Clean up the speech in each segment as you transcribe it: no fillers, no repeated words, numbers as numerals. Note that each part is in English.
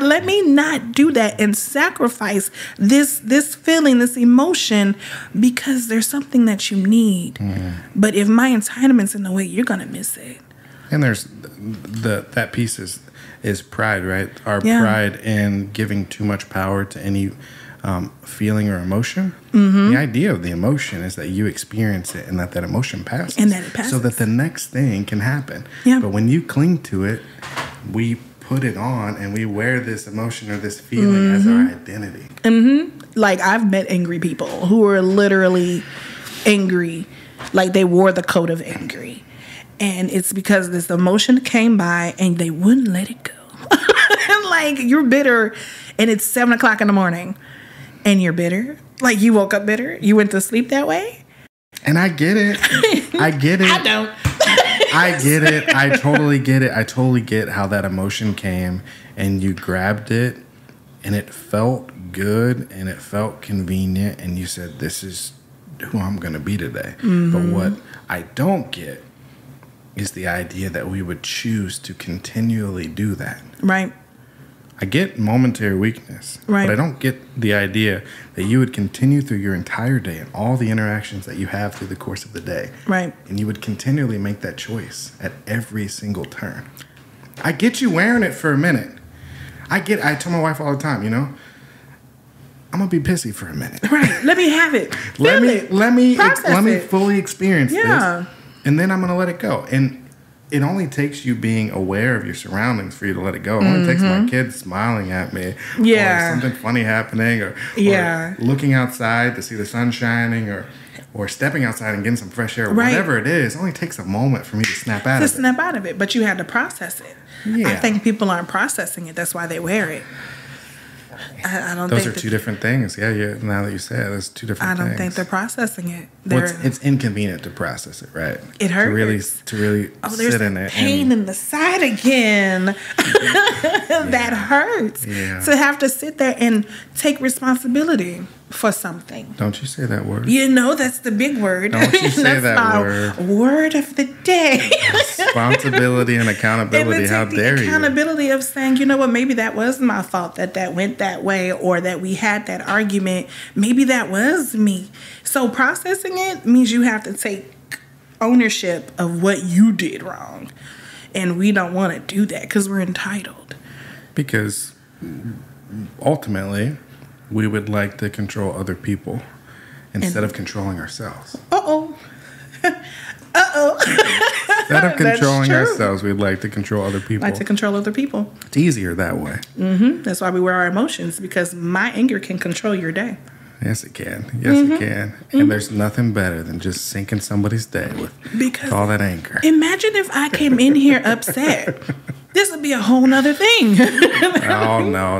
Let me not do that and sacrifice this feeling, this emotion, because there's something that you need. But if my entitlement's in the way, you're gonna miss it. And there's that piece is pride, right? Our pride in giving too much power to any feeling or emotion. The idea of the emotion is that you experience it and that emotion passes. And that it passes. So that the next thing can happen. Yeah. But when you cling to it, we put it on and we wear this emotion or this feeling as our identity. Like, I've met angry people who are literally angry. Like, they wore the coat of angry. And it's because this emotion came by and they wouldn't let it go. Like, you're bitter and it's 7 o'clock in the morning and you're bitter. Like, you woke up bitter. You went to sleep that way. And I get it. I get it. I don't. I get it. I totally get it. I totally get how that emotion came and you grabbed it and it felt good and it felt convenient and you said, this is who I'm going to be today. But what I don't get is the idea that we would choose to continually do that. Right. I get momentary weakness, right, but I don't get the idea that you would continue through your entire day and all the interactions that you have through the course of the day. Right. And you would continually make that choice at every single turn. I get you wearing it for a minute. I tell my wife all the time, I'm going to be pissy for a minute. Right. Let me have it. Let me fully experience this. And then I'm going to let it go. And it only takes you being aware of your surroundings for you to let it go. It only takes my kids smiling at me, or something funny happening, or looking outside to see the sun shining, or stepping outside and getting some fresh air, whatever it is. It only takes a moment for me to snap out of it. But you had to process it. Yeah. I think people aren't processing it. That's why they wear it. I don't think those are two different things. Yeah. Now that you say it, there's two different things. I don't think they're processing it. It's inconvenient to process it, right? It hurts. To really sit in it. Pain in the side again. That hurts. Yeah. To have to sit there and take responsibility for something. Don't you say that word. That's the big word. Don't you say that word. Word of the day. Responsibility and accountability. How dare you? Accountability of saying, you know what, maybe that was my fault that went that way, or that we had that argument. Maybe that was me. So processing it means you have to take ownership of what you did wrong. And we don't want to do that because we're entitled. Because ultimately, we would like to control other people instead of controlling ourselves. Instead of controlling ourselves, we'd like to control other people. It's easier that way. That's why we wear our emotions, because my anger can control your day. Yes, it can. It can. And there's nothing better than just sinking somebody's day with all that anger. Imagine if I came in here upset. This would be a whole nother thing. Oh, no.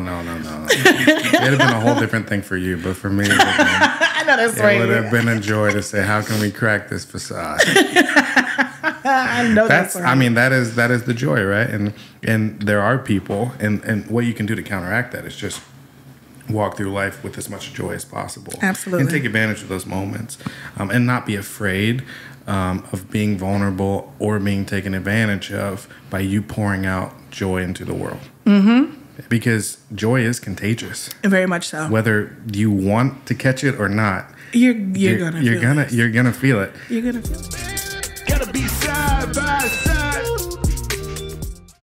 It'd have been a whole different thing for you, but for me, I know that's right. It would have been a joy to say, how can we crack this facade? I know that's right. I mean, that is the joy, right? And there are people, and what you can do to counteract that is just walk through life with as much joy as possible. Absolutely. And take advantage of those moments, and not be afraid of being vulnerable or being taken advantage of by you pouring out joy into the world. Because joy is contagious. Very much so. Whether you want to catch it or not, you're gonna feel it. You're gonna feel it. You're gonna feel it. Gotta be side by side.